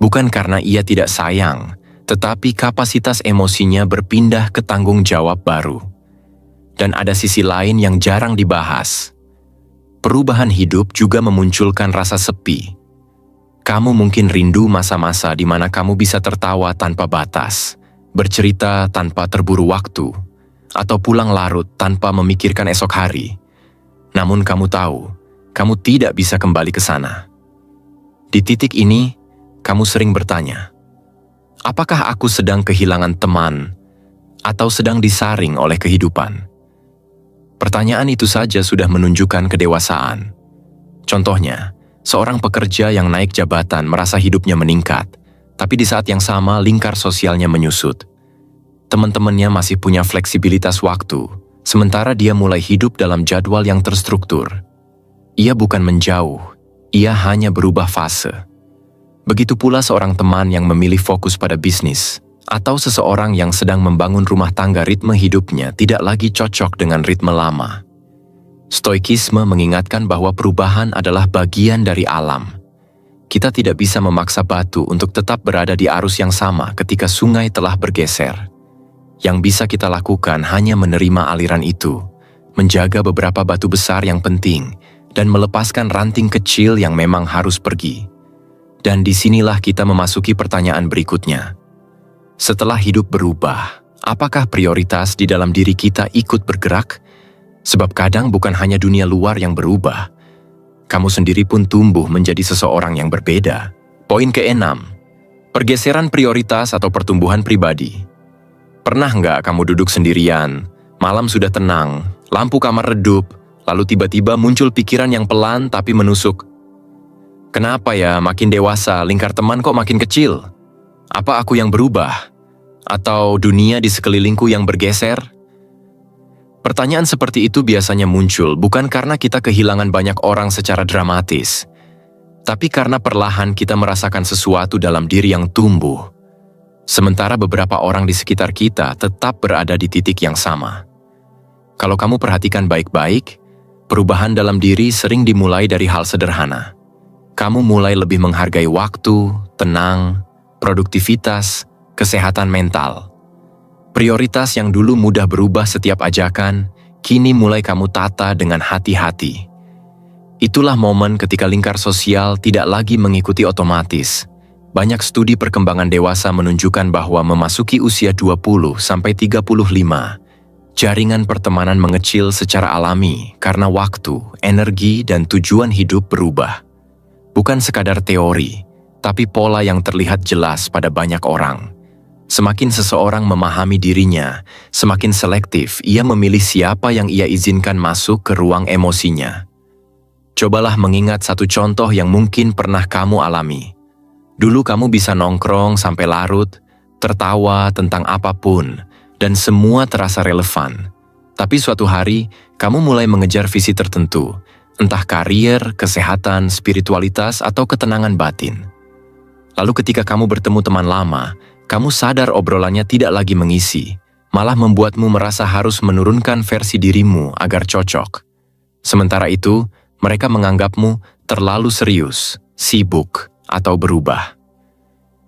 Bukan karena ia tidak sayang, tetapi kapasitas emosinya berpindah ke tanggung jawab baru. Dan ada sisi lain yang jarang dibahas. Perubahan hidup juga memunculkan rasa sepi. Kamu mungkin rindu masa-masa di mana kamu bisa tertawa tanpa batas, bercerita tanpa terburu waktu, atau pulang larut tanpa memikirkan esok hari. Namun kamu tahu, kamu tidak bisa kembali ke sana. Di titik ini, kamu sering bertanya, apakah aku sedang kehilangan teman atau sedang disaring oleh kehidupan? Pertanyaan itu saja sudah menunjukkan kedewasaan. Contohnya, seorang pekerja yang naik jabatan merasa hidupnya meningkat, tapi di saat yang sama lingkar sosialnya menyusut. Teman-temannya masih punya fleksibilitas waktu, sementara dia mulai hidup dalam jadwal yang terstruktur. Ia bukan menjauh, ia hanya berubah fase. Begitu pula seorang teman yang memilih fokus pada bisnis, atau seseorang yang sedang membangun rumah tangga, ritme hidupnya tidak lagi cocok dengan ritme lama. Stoikisme mengingatkan bahwa perubahan adalah bagian dari alam. Kita tidak bisa memaksa batu untuk tetap berada di arus yang sama ketika sungai telah bergeser. Yang bisa kita lakukan hanya menerima aliran itu, menjaga beberapa batu besar yang penting, dan melepaskan ranting kecil yang memang harus pergi. Dan disinilah kita memasuki pertanyaan berikutnya. Setelah hidup berubah, apakah prioritas di dalam diri kita ikut bergerak? Sebab kadang bukan hanya dunia luar yang berubah. Kamu sendiri pun tumbuh menjadi seseorang yang berbeda. Poin ke-6, pergeseran prioritas atau pertumbuhan pribadi. Pernah nggak kamu duduk sendirian, malam sudah tenang, lampu kamar redup, lalu tiba-tiba muncul pikiran yang pelan tapi menusuk. Kenapa ya makin dewasa lingkar teman kok makin kecil? Apa aku yang berubah? Atau dunia di sekelilingku yang bergeser? Pertanyaan seperti itu biasanya muncul bukan karena kita kehilangan banyak orang secara dramatis, tapi karena perlahan kita merasakan sesuatu dalam diri yang tumbuh. Sementara beberapa orang di sekitar kita tetap berada di titik yang sama. Kalau kamu perhatikan baik-baik, perubahan dalam diri sering dimulai dari hal sederhana. Kamu mulai lebih menghargai waktu, tenang, produktivitas, kesehatan mental. Prioritas yang dulu mudah berubah setiap ajakan, kini mulai kamu tata dengan hati-hati. Itulah momen ketika lingkar sosial tidak lagi mengikuti otomatis. Banyak studi perkembangan dewasa menunjukkan bahwa memasuki usia 20-35, Jaringan pertemanan mengecil secara alami karena waktu, energi, dan tujuan hidup berubah. Bukan sekadar teori, tapi pola yang terlihat jelas pada banyak orang. Semakin seseorang memahami dirinya, semakin selektif ia memilih siapa yang ia izinkan masuk ke ruang emosinya. Cobalah mengingat satu contoh yang mungkin pernah kamu alami. Dulu kamu bisa nongkrong sampai larut, tertawa tentang apapun, dan semua terasa relevan. Tapi suatu hari, kamu mulai mengejar visi tertentu, entah karier, kesehatan, spiritualitas, atau ketenangan batin. Lalu ketika kamu bertemu teman lama, kamu sadar obrolannya tidak lagi mengisi, malah membuatmu merasa harus menurunkan versi dirimu agar cocok. Sementara itu, mereka menganggapmu terlalu serius, sibuk, atau berubah.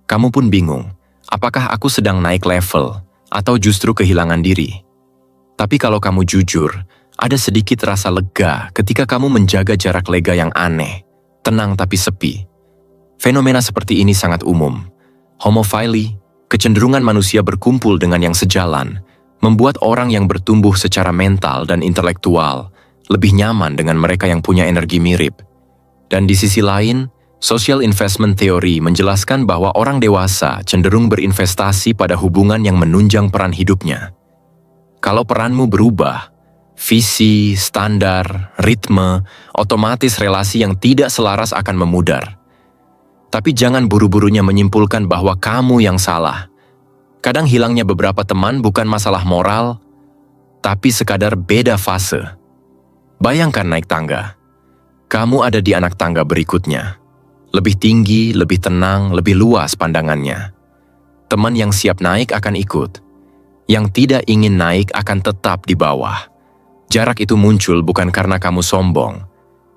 Kamu pun bingung, apakah aku sedang naik level, atau justru kehilangan diri? Tapi kalau kamu jujur, ada sedikit rasa lega ketika kamu menjaga jarak lega yang aneh, tenang tapi sepi. Fenomena seperti ini sangat umum. Homofili, kecenderungan manusia berkumpul dengan yang sejalan, membuat orang yang bertumbuh secara mental dan intelektual lebih nyaman dengan mereka yang punya energi mirip. Dan di sisi lain, social investment theory menjelaskan bahwa orang dewasa cenderung berinvestasi pada hubungan yang menunjang peran hidupnya. Kalau peranmu berubah, visi, standar, ritme, otomatis relasi yang tidak selaras akan memudar. Tapi jangan buru-burunya menyimpulkan bahwa kamu yang salah. Kadang hilangnya beberapa teman bukan masalah moral, tapi sekadar beda fase. Bayangkan naik tangga. Kamu ada di anak tangga berikutnya. Lebih tinggi, lebih tenang, lebih luas pandangannya. Teman yang siap naik akan ikut. Yang tidak ingin naik akan tetap di bawah. Jarak itu muncul bukan karena kamu sombong,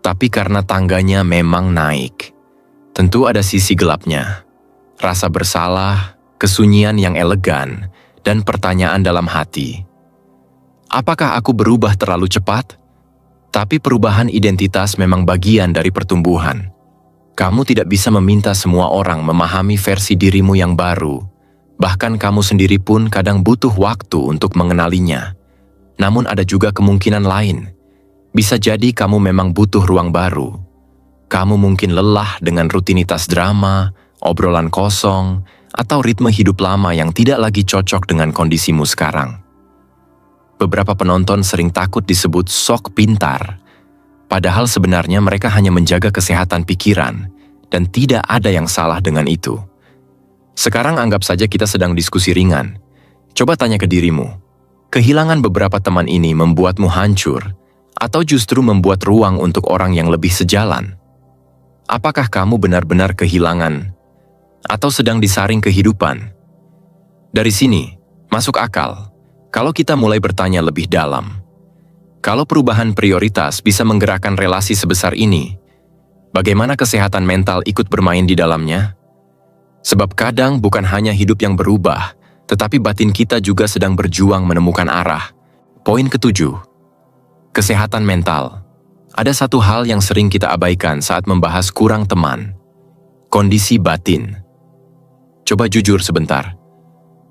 tapi karena tangganya memang naik. Tentu ada sisi gelapnya, rasa bersalah, kesunyian yang elegan, dan pertanyaan dalam hati. Apakah aku berubah terlalu cepat? Tapi perubahan identitas memang bagian dari pertumbuhan. Kamu tidak bisa meminta semua orang memahami versi dirimu yang baru. Bahkan kamu sendiri pun kadang butuh waktu untuk mengenalinya. Namun ada juga kemungkinan lain. Bisa jadi kamu memang butuh ruang baru. Kamu mungkin lelah dengan rutinitas drama, obrolan kosong, atau ritme hidup lama yang tidak lagi cocok dengan kondisimu sekarang. Beberapa penonton sering takut disebut sok pintar, padahal sebenarnya mereka hanya menjaga kesehatan pikiran, dan tidak ada yang salah dengan itu. Sekarang anggap saja kita sedang diskusi ringan. Coba tanya ke dirimu, kehilangan beberapa teman ini membuatmu hancur, atau justru membuat ruang untuk orang yang lebih sejalan? Apakah kamu benar-benar kehilangan, atau sedang disaring kehidupan? Dari sini, masuk akal, kalau kita mulai bertanya lebih dalam. Kalau perubahan prioritas bisa menggerakkan relasi sebesar ini, bagaimana kesehatan mental ikut bermain di dalamnya? Sebab kadang bukan hanya hidup yang berubah, tetapi batin kita juga sedang berjuang menemukan arah. Poin ketujuh, kesehatan mental. Ada satu hal yang sering kita abaikan saat membahas kurang teman. Kondisi batin. Coba jujur sebentar.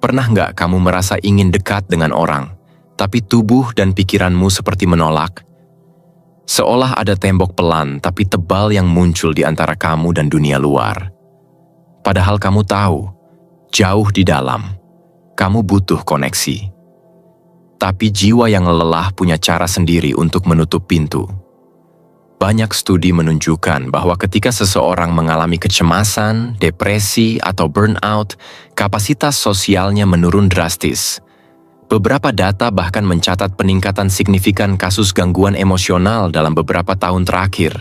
Pernah nggak kamu merasa ingin dekat dengan orang, tapi tubuh dan pikiranmu seperti menolak? Seolah ada tembok pelan tapi tebal yang muncul di antara kamu dan dunia luar. Padahal kamu tahu, jauh di dalam, kamu butuh koneksi. Tapi jiwa yang lelah punya cara sendiri untuk menutup pintu. Banyak studi menunjukkan bahwa ketika seseorang mengalami kecemasan, depresi, atau burnout, kapasitas sosialnya menurun drastis. Beberapa data bahkan mencatat peningkatan signifikan kasus gangguan emosional dalam beberapa tahun terakhir,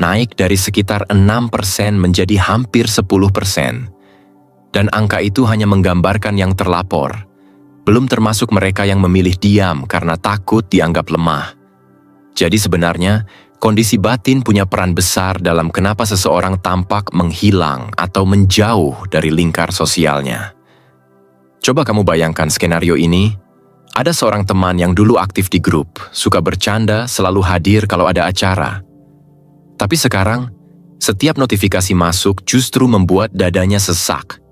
naik dari sekitar 6% menjadi hampir 10%. Dan angka itu hanya menggambarkan yang terlapor, belum termasuk mereka yang memilih diam karena takut dianggap lemah. Jadi sebenarnya, kondisi batin punya peran besar dalam kenapa seseorang tampak menghilang atau menjauh dari lingkar sosialnya. Coba kamu bayangkan skenario ini. Ada seorang teman yang dulu aktif di grup, suka bercanda, selalu hadir kalau ada acara. Tapi sekarang, setiap notifikasi masuk justru membuat dadanya sesak.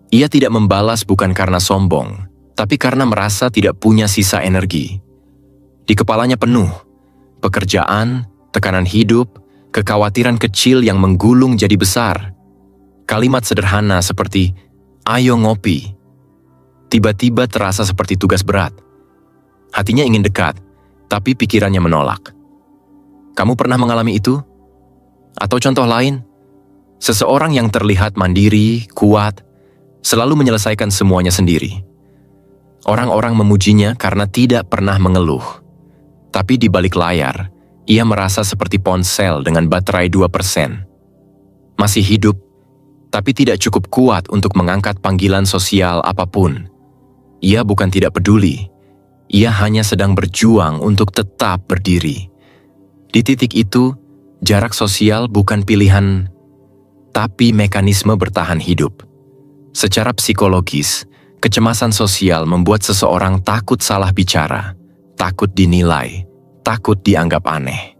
Ia tidak membalas bukan karena sombong, tapi karena merasa tidak punya sisa energi. Di kepalanya penuh, pekerjaan, tekanan hidup, kekhawatiran kecil yang menggulung jadi besar. Kalimat sederhana seperti, "Ayo ngopi," tiba-tiba terasa seperti tugas berat. Hatinya ingin dekat, tapi pikirannya menolak. Kamu pernah mengalami itu? Atau contoh lain? Seseorang yang terlihat mandiri, kuat, selalu menyelesaikan semuanya sendiri. Orang-orang memujinya karena tidak pernah mengeluh. Tapi di balik layar, ia merasa seperti ponsel dengan baterai 2%. Masih hidup, tapi tidak cukup kuat untuk mengangkat panggilan sosial apapun. Ia bukan tidak peduli, ia hanya sedang berjuang untuk tetap berdiri. Di titik itu, jarak sosial bukan pilihan, tapi mekanisme bertahan hidup. Secara psikologis, kecemasan sosial membuat seseorang takut salah bicara, takut dinilai, takut dianggap aneh.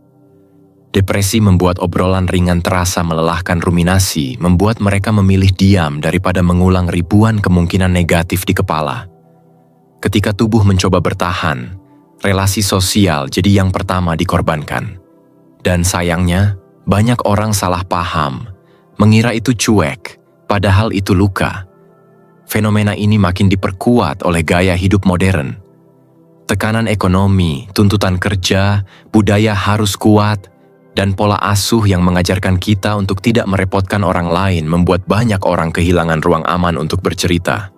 Depresi membuat obrolan ringan terasa melelahkan ruminasi, membuat mereka memilih diam daripada mengulang ribuan kemungkinan negatif di kepala. Ketika tubuh mencoba bertahan, relasi sosial jadi yang pertama dikorbankan. Dan sayangnya, banyak orang salah paham, mengira itu cuek, padahal itu luka. Fenomena ini makin diperkuat oleh gaya hidup modern. Tekanan ekonomi, tuntutan kerja, budaya harus kuat, dan pola asuh yang mengajarkan kita untuk tidak merepotkan orang lain membuat banyak orang kehilangan ruang aman untuk bercerita.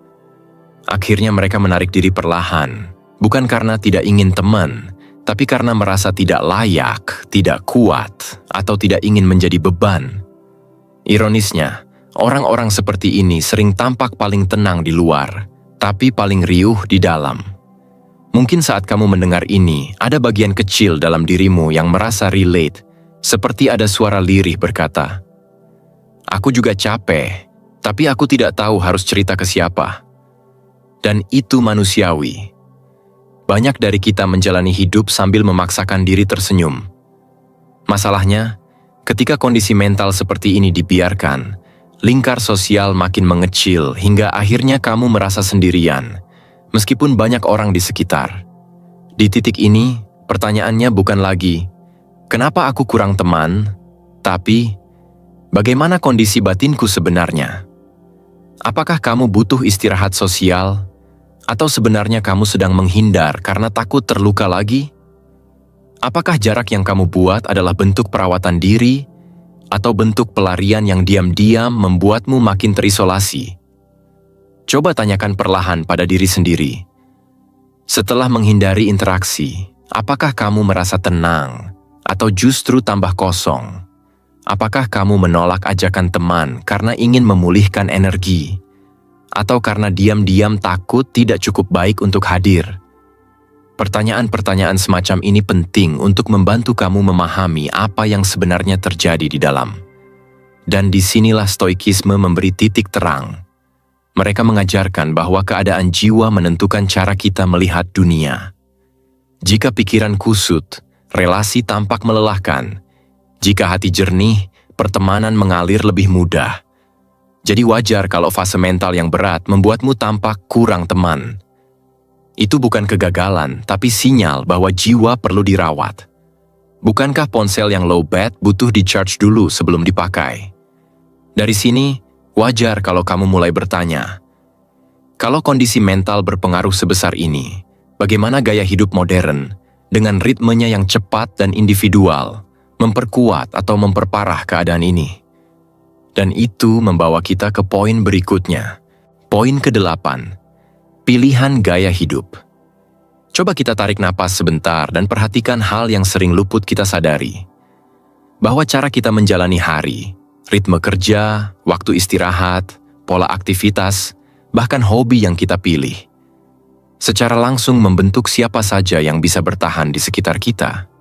Akhirnya mereka menarik diri perlahan, bukan karena tidak ingin teman, tapi karena merasa tidak layak, tidak kuat, atau tidak ingin menjadi beban. Ironisnya, orang-orang seperti ini sering tampak paling tenang di luar, tapi paling riuh di dalam. Mungkin saat kamu mendengar ini, ada bagian kecil dalam dirimu yang merasa relate, seperti ada suara lirih berkata, "Aku juga capek, tapi aku tidak tahu harus cerita ke siapa." Dan itu manusiawi. Banyak dari kita menjalani hidup sambil memaksakan diri tersenyum. Masalahnya, ketika kondisi mental seperti ini dibiarkan, lingkar sosial makin mengecil hingga akhirnya kamu merasa sendirian, meskipun banyak orang di sekitar. Di titik ini, pertanyaannya bukan lagi, "Kenapa aku kurang teman?" Tapi, "Bagaimana kondisi batinku sebenarnya?" Apakah kamu butuh istirahat sosial? Atau sebenarnya kamu sedang menghindar karena takut terluka lagi? Apakah jarak yang kamu buat adalah bentuk perawatan diri atau bentuk pelarian yang diam-diam membuatmu makin terisolasi? Coba tanyakan perlahan pada diri sendiri. Setelah menghindari interaksi, apakah kamu merasa tenang atau justru tambah kosong? Apakah kamu menolak ajakan teman karena ingin memulihkan energi? Atau karena diam-diam takut tidak cukup baik untuk hadir? Pertanyaan-pertanyaan semacam ini penting untuk membantu kamu memahami apa yang sebenarnya terjadi di dalam. Dan disinilah stoikisme memberi titik terang. Mereka mengajarkan bahwa keadaan jiwa menentukan cara kita melihat dunia. Jika pikiran kusut, relasi tampak melelahkan. Jika hati jernih, pertemanan mengalir lebih mudah. Jadi wajar kalau fase mental yang berat membuatmu tampak kurang teman. Itu bukan kegagalan, tapi sinyal bahwa jiwa perlu dirawat. Bukankah ponsel yang low bat butuh di-charge dulu sebelum dipakai? Dari sini, wajar kalau kamu mulai bertanya, kalau kondisi mental berpengaruh sebesar ini, bagaimana gaya hidup modern dengan ritmenya yang cepat dan individual memperkuat atau memperparah keadaan ini? Dan itu membawa kita ke poin berikutnya. Poin ke-8, pilihan gaya hidup. Coba kita tarik napas sebentar dan perhatikan hal yang sering luput kita sadari. Bahwa cara kita menjalani hari, ritme kerja, waktu istirahat, pola aktivitas, bahkan hobi yang kita pilih, secara langsung membentuk siapa saja yang bisa bertahan di sekitar kita.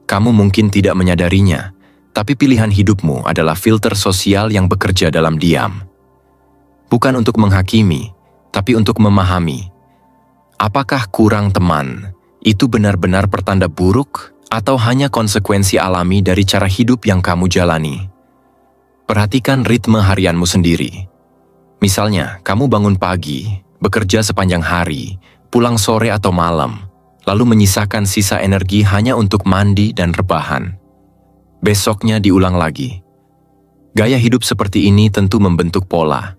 Kamu mungkin tidak menyadarinya, tapi pilihan hidupmu adalah filter sosial yang bekerja dalam diam. Bukan untuk menghakimi, tapi untuk memahami. Apakah kurang teman itu benar-benar pertanda buruk atau hanya konsekuensi alami dari cara hidup yang kamu jalani? Perhatikan ritme harianmu sendiri. Misalnya, kamu bangun pagi, bekerja sepanjang hari, pulang sore atau malam, lalu menyisakan sisa energi hanya untuk mandi dan rebahan. Besoknya diulang lagi. Gaya hidup seperti ini tentu membentuk pola.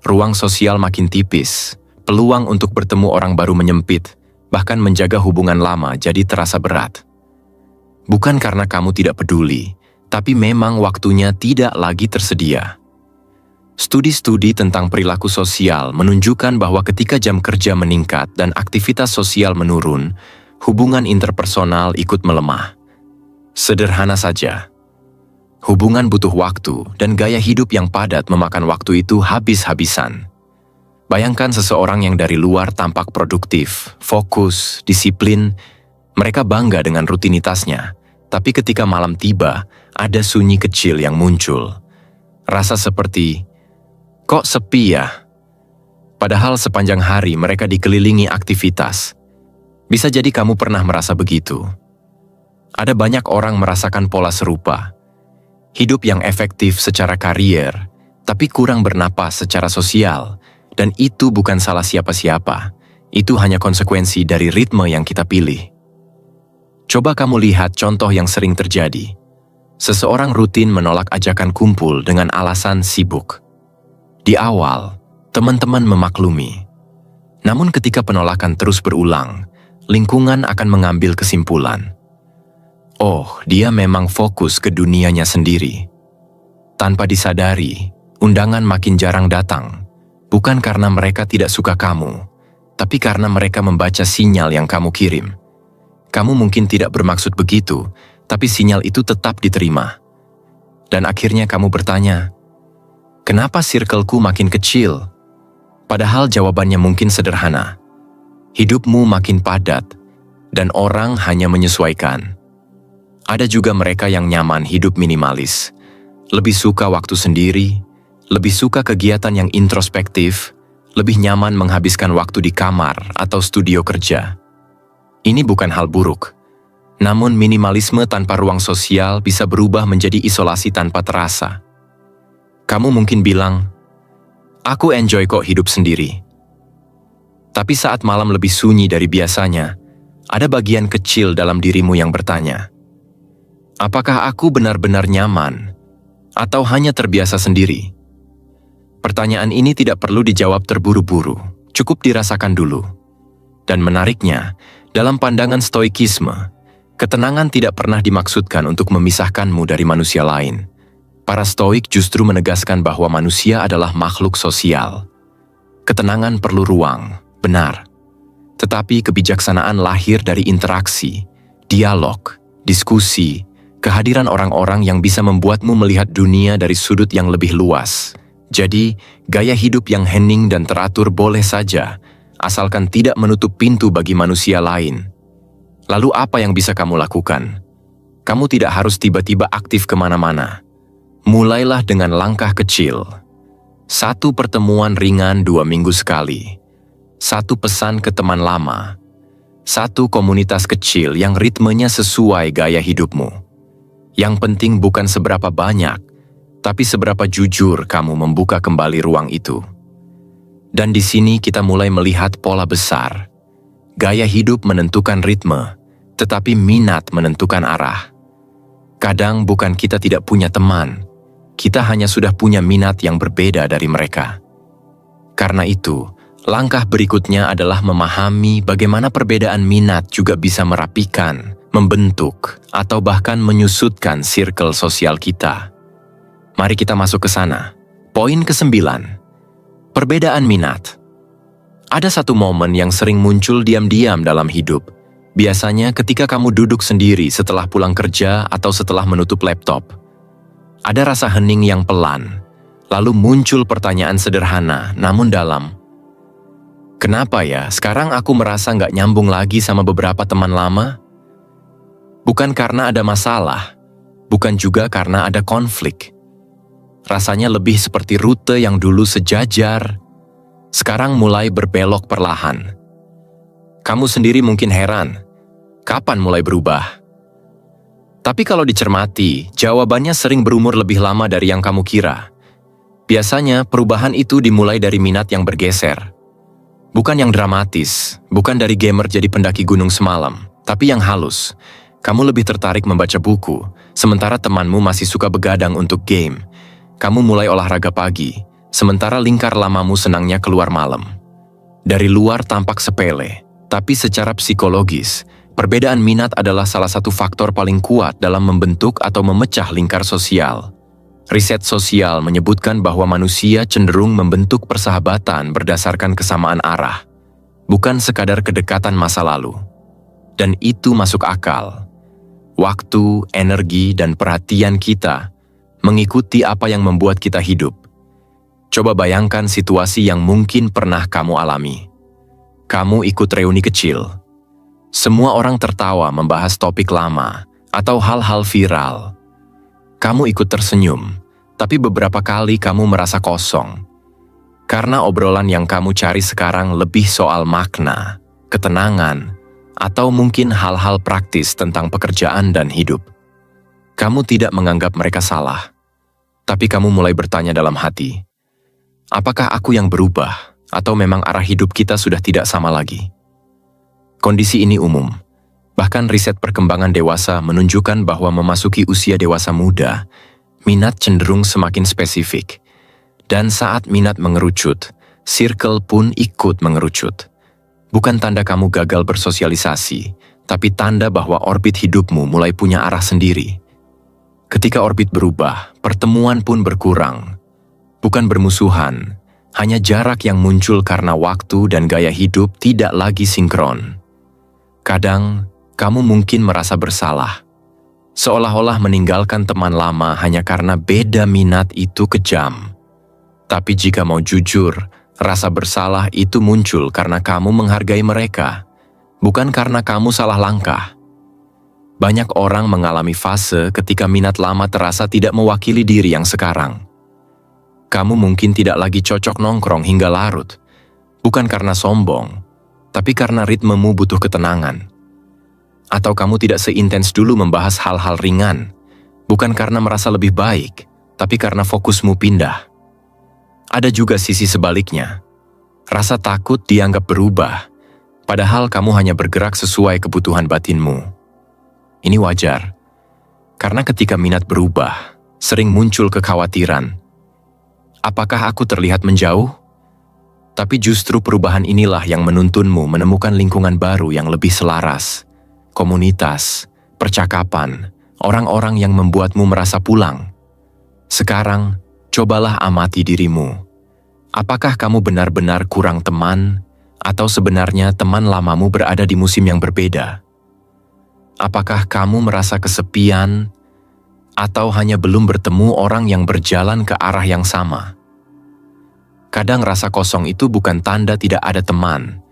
Ruang sosial makin tipis, peluang untuk bertemu orang baru menyempit, bahkan menjaga hubungan lama jadi terasa berat. Bukan karena kamu tidak peduli, tapi memang waktunya tidak lagi tersedia. Studi-studi tentang perilaku sosial menunjukkan bahwa ketika jam kerja meningkat dan aktivitas sosial menurun, hubungan interpersonal ikut melemah. Sederhana saja. Hubungan butuh waktu dan gaya hidup yang padat memakan waktu itu habis-habisan. Bayangkan seseorang yang dari luar tampak produktif, fokus, disiplin, mereka bangga dengan rutinitasnya, tapi ketika malam tiba, ada sunyi kecil yang muncul. Rasa seperti, kok sepi ya? Padahal sepanjang hari mereka dikelilingi aktivitas. Bisa jadi kamu pernah merasa begitu. Ada banyak orang merasakan pola serupa. Hidup yang efektif secara karier, tapi kurang bernapas secara sosial. Dan itu bukan salah siapa-siapa. Itu hanya konsekuensi dari ritme yang kita pilih. Coba kamu lihat contoh yang sering terjadi. Seseorang rutin menolak ajakan kumpul dengan alasan sibuk. Di awal, teman-teman memaklumi. Namun ketika penolakan terus berulang, lingkungan akan mengambil kesimpulan. Oh, dia memang fokus ke dunianya sendiri. Tanpa disadari, undangan makin jarang datang. Bukan karena mereka tidak suka kamu, tapi karena mereka membaca sinyal yang kamu kirim. Kamu mungkin tidak bermaksud begitu, tapi sinyal itu tetap diterima. Dan akhirnya kamu bertanya, kenapa circleku makin kecil? Padahal jawabannya mungkin sederhana. Hidupmu makin padat, dan orang hanya menyesuaikan. Ada juga mereka yang nyaman hidup minimalis, lebih suka waktu sendiri, lebih suka kegiatan yang introspektif, lebih nyaman menghabiskan waktu di kamar atau studio kerja. Ini bukan hal buruk, namun minimalisme tanpa ruang sosial bisa berubah menjadi isolasi tanpa terasa. Kamu mungkin bilang, aku enjoy kok hidup sendiri. Tapi saat malam lebih sunyi dari biasanya, ada bagian kecil dalam dirimu yang bertanya, apakah aku benar-benar nyaman atau hanya terbiasa sendiri? Pertanyaan ini tidak perlu dijawab terburu-buru, cukup dirasakan dulu. Dan menariknya, dalam pandangan stoikisme, ketenangan tidak pernah dimaksudkan untuk memisahkanmu dari manusia lain. Para stoik justru menegaskan bahwa manusia adalah makhluk sosial. Ketenangan perlu ruang, benar. Tetapi kebijaksanaan lahir dari interaksi, dialog, diskusi, kehadiran orang-orang yang bisa membuatmu melihat dunia dari sudut yang lebih luas. Jadi, gaya hidup yang hening dan teratur boleh saja, asalkan tidak menutup pintu bagi manusia lain. Lalu apa yang bisa kamu lakukan? Kamu tidak harus tiba-tiba aktif kemana-mana. Mulailah dengan langkah kecil. 1 pertemuan ringan 2 minggu sekali. 1 pesan ke teman lama. 1 komunitas kecil yang ritmenya sesuai gaya hidupmu. Yang penting bukan seberapa banyak, tapi seberapa jujur kamu membuka kembali ruang itu. Dan di sini kita mulai melihat pola besar. Gaya hidup menentukan ritme, tetapi minat menentukan arah. Kadang bukan kita tidak punya teman, kita hanya sudah punya minat yang berbeda dari mereka. Karena itu, langkah berikutnya adalah memahami bagaimana perbedaan minat juga bisa merapikan, membentuk, atau bahkan menyusutkan circle sosial kita. Mari kita masuk ke sana. Poin ke-9. Perbedaan minat. Ada satu momen yang sering muncul diam-diam dalam hidup. Biasanya ketika kamu duduk sendiri setelah pulang kerja atau setelah menutup laptop. Ada rasa hening yang pelan, lalu muncul pertanyaan sederhana namun dalam. Kenapa ya sekarang aku merasa nggak nyambung lagi sama beberapa teman lama? Bukan karena ada masalah, bukan juga karena ada konflik. Rasanya lebih seperti rute yang dulu sejajar, sekarang mulai berbelok perlahan. Kamu sendiri mungkin heran, kapan mulai berubah? Tapi kalau dicermati, jawabannya sering berumur lebih lama dari yang kamu kira. Biasanya, perubahan itu dimulai dari minat yang bergeser. Bukan yang dramatis, bukan dari gamer jadi pendaki gunung semalam, tapi yang halus. Kamu lebih tertarik membaca buku, sementara temanmu masih suka begadang untuk game. Kamu mulai olahraga pagi, sementara lingkar lamamu senangnya keluar malam. Dari luar tampak sepele, tapi secara psikologis, perbedaan minat adalah salah satu faktor paling kuat dalam membentuk atau memecah lingkar sosial. Riset sosial menyebutkan bahwa manusia cenderung membentuk persahabatan berdasarkan kesamaan arah, bukan sekadar kedekatan masa lalu. Dan itu masuk akal. Waktu, energi, dan perhatian kita mengikuti apa yang membuat kita hidup. Coba bayangkan situasi yang mungkin pernah kamu alami. Kamu ikut reuni kecil. Semua orang tertawa membahas topik lama atau hal-hal viral. Kamu ikut tersenyum, tapi beberapa kali kamu merasa kosong. Karena obrolan yang kamu cari sekarang lebih soal makna, ketenangan, atau mungkin hal-hal praktis tentang pekerjaan dan hidup. Kamu tidak menganggap mereka salah, tapi kamu mulai bertanya dalam hati, apakah aku yang berubah, atau memang arah hidup kita sudah tidak sama lagi? Kondisi ini umum. Bahkan riset perkembangan dewasa menunjukkan bahwa memasuki usia dewasa muda, minat cenderung semakin spesifik. Dan saat minat mengerucut, circle pun ikut mengerucut. Bukan tanda kamu gagal bersosialisasi, tapi tanda bahwa orbit hidupmu mulai punya arah sendiri. Ketika orbit berubah, pertemuan pun berkurang. Bukan bermusuhan, hanya jarak yang muncul karena waktu dan gaya hidup tidak lagi sinkron. Kadang, kamu mungkin merasa bersalah, seolah-olah meninggalkan teman lama hanya karena beda minat itu kejam. Tapi jika mau jujur, rasa bersalah itu muncul karena kamu menghargai mereka, bukan karena kamu salah langkah. Banyak orang mengalami fase ketika minat lama terasa tidak mewakili diri yang sekarang. Kamu mungkin tidak lagi cocok nongkrong hingga larut, bukan karena sombong, tapi karena ritmemu butuh ketenangan. Atau kamu tidak seintens dulu membahas hal-hal ringan, bukan karena merasa lebih baik, tapi karena fokusmu pindah. Ada juga sisi sebaliknya. Rasa takut dianggap berubah, padahal kamu hanya bergerak sesuai kebutuhan batinmu. Ini wajar, karena ketika minat berubah, sering muncul kekhawatiran. Apakah aku terlihat menjauh? Tapi justru perubahan inilah yang menuntunmu menemukan lingkungan baru yang lebih selaras. Komunitas, percakapan, orang-orang yang membuatmu merasa pulang. Sekarang, cobalah amati dirimu. Apakah kamu benar-benar kurang teman, atau sebenarnya teman lamamu berada di musim yang berbeda? Apakah kamu merasa kesepian, atau hanya belum bertemu orang yang berjalan ke arah yang sama? Kadang rasa kosong itu bukan tanda tidak ada teman,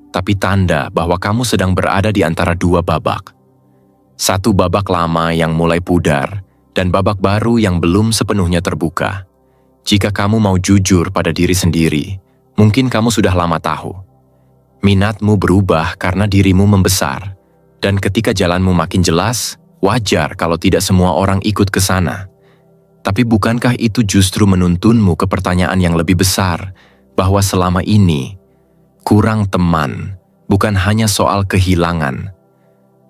tapi tanda bahwa kamu sedang berada di antara dua babak. Satu babak lama yang mulai pudar, dan babak baru yang belum sepenuhnya terbuka. Jika kamu mau jujur pada diri sendiri, mungkin kamu sudah lama tahu. Minatmu berubah karena dirimu membesar, dan ketika jalanmu makin jelas, wajar kalau tidak semua orang ikut ke sana. Tapi bukankah itu justru menuntunmu ke pertanyaan yang lebih besar, bahwa selama ini, kurang teman bukan hanya soal kehilangan,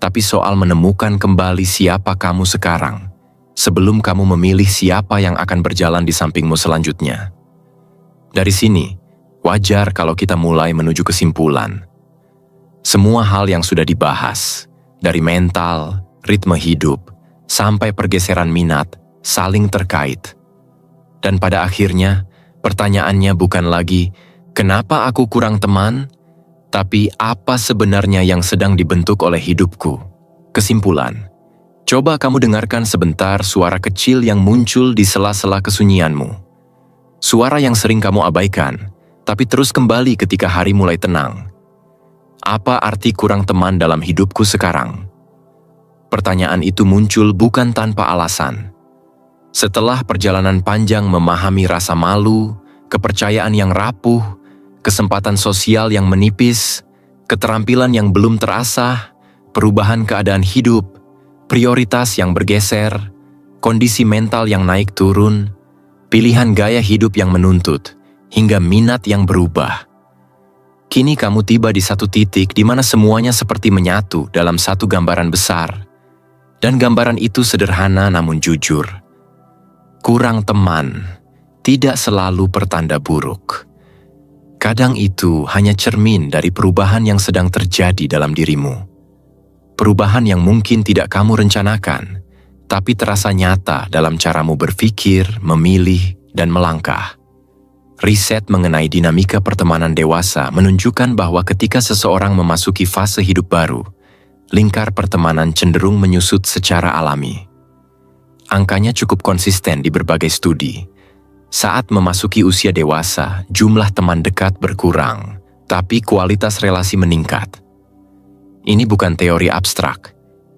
tapi soal menemukan kembali siapa kamu sekarang, sebelum kamu memilih siapa yang akan berjalan di sampingmu selanjutnya. Dari sini, wajar kalau kita mulai menuju kesimpulan. Semua hal yang sudah dibahas, dari mental, ritme hidup, sampai pergeseran minat, saling terkait. Dan pada akhirnya, pertanyaannya bukan lagi, kenapa aku kurang teman? Tapi apa sebenarnya yang sedang dibentuk oleh hidupku? Kesimpulan, coba kamu dengarkan sebentar suara kecil yang muncul di sela-sela kesunyianmu. Suara yang sering kamu abaikan, tapi terus kembali ketika hari mulai tenang. Apa arti kurang teman dalam hidupku sekarang? Pertanyaan itu muncul bukan tanpa alasan. Setelah perjalanan panjang memahami rasa malu, kepercayaan yang rapuh, kesempatan sosial yang menipis, keterampilan yang belum terasah, perubahan keadaan hidup, prioritas yang bergeser, kondisi mental yang naik turun, pilihan gaya hidup yang menuntut, hingga minat yang berubah. Kini kamu tiba di satu titik di mana semuanya seperti menyatu dalam satu gambaran besar. Dan gambaran itu sederhana namun jujur. Kurang teman tidak selalu pertanda buruk. Kadang itu hanya cermin dari perubahan yang sedang terjadi dalam dirimu. Perubahan yang mungkin tidak kamu rencanakan, tapi terasa nyata dalam caramu berpikir, memilih, dan melangkah. Riset mengenai dinamika pertemanan dewasa menunjukkan bahwa ketika seseorang memasuki fase hidup baru, lingkar pertemanan cenderung menyusut secara alami. Angkanya cukup konsisten di berbagai studi. Saat memasuki usia dewasa, jumlah teman dekat berkurang, tapi kualitas relasi meningkat. Ini bukan teori abstrak.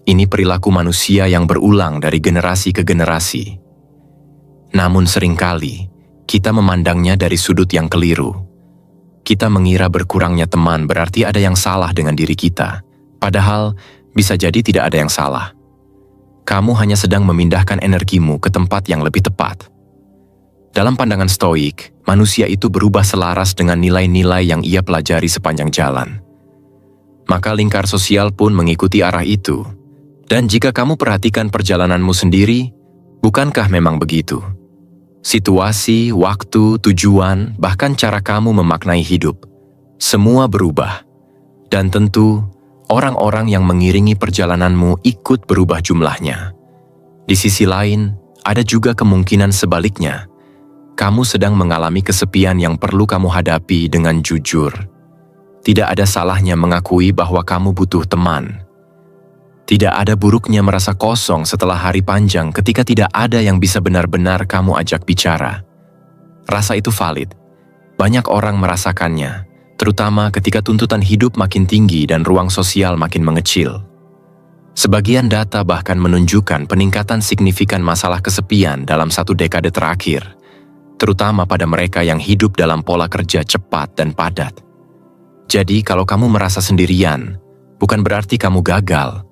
Ini perilaku manusia yang berulang dari generasi ke generasi. Namun seringkali, kita memandangnya dari sudut yang keliru. Kita mengira berkurangnya teman berarti ada yang salah dengan diri kita. Padahal, bisa jadi tidak ada yang salah. Kamu hanya sedang memindahkan energimu ke tempat yang lebih tepat. Dalam pandangan Stoik, manusia itu berubah selaras dengan nilai-nilai yang ia pelajari sepanjang jalan. Maka lingkar sosial pun mengikuti arah itu. Dan jika kamu perhatikan perjalananmu sendiri, bukankah memang begitu? Situasi, waktu, tujuan, bahkan cara kamu memaknai hidup, semua berubah. Dan tentu, orang-orang yang mengiringi perjalananmu ikut berubah jumlahnya. Di sisi lain, ada juga kemungkinan sebaliknya. Kamu sedang mengalami kesepian yang perlu kamu hadapi dengan jujur. Tidak ada salahnya mengakui bahwa kamu butuh teman. Tidak ada buruknya merasa kosong setelah hari panjang ketika tidak ada yang bisa benar-benar kamu ajak bicara. Rasa itu valid. Banyak orang merasakannya, terutama ketika tuntutan hidup makin tinggi dan ruang sosial makin mengecil. Sebagian data bahkan menunjukkan peningkatan signifikan masalah kesepian dalam 1 dekade terakhir, terutama pada mereka yang hidup dalam pola kerja cepat dan padat. Jadi kalau kamu merasa sendirian, bukan berarti kamu gagal.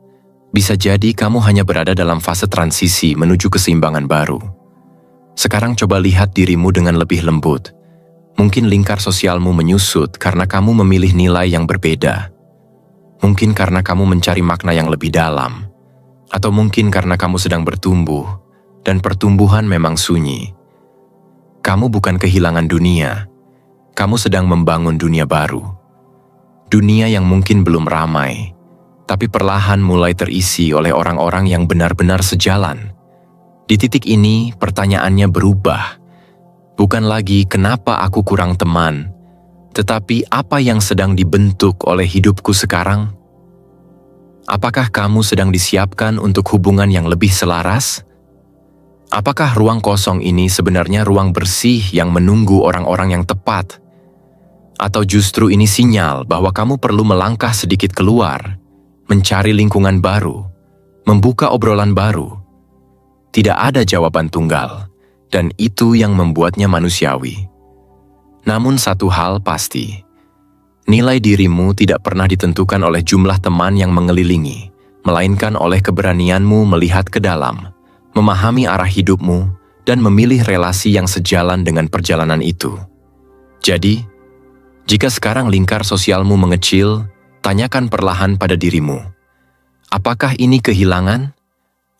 Bisa jadi kamu hanya berada dalam fase transisi menuju keseimbangan baru. Sekarang coba lihat dirimu dengan lebih lembut. Mungkin lingkar sosialmu menyusut karena kamu memilih nilai yang berbeda. Mungkin karena kamu mencari makna yang lebih dalam. Atau mungkin karena kamu sedang bertumbuh, dan pertumbuhan memang sunyi. Kamu bukan kehilangan dunia. Kamu sedang membangun dunia baru. Dunia yang mungkin belum ramai, tapi perlahan mulai terisi oleh orang-orang yang benar-benar sejalan. Di titik ini, pertanyaannya berubah. Bukan lagi kenapa aku kurang teman, tetapi apa yang sedang dibentuk oleh hidupku sekarang? Apakah kamu sedang disiapkan untuk hubungan yang lebih selaras? Apakah ruang kosong ini sebenarnya ruang bersih yang menunggu orang-orang yang tepat? Atau justru ini sinyal bahwa kamu perlu melangkah sedikit keluar, mencari lingkungan baru, membuka obrolan baru? Tidak ada jawaban tunggal, dan itu yang membuatnya manusiawi. Namun satu hal pasti, nilai dirimu tidak pernah ditentukan oleh jumlah teman yang mengelilingi, melainkan oleh keberanianmu melihat ke dalam, memahami arah hidupmu, dan memilih relasi yang sejalan dengan perjalanan itu. Jadi, jika sekarang lingkar sosialmu mengecil, tanyakan perlahan pada dirimu, apakah ini kehilangan?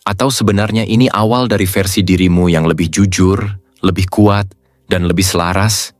Atau sebenarnya ini awal dari versi dirimu yang lebih jujur, lebih kuat, dan lebih selaras?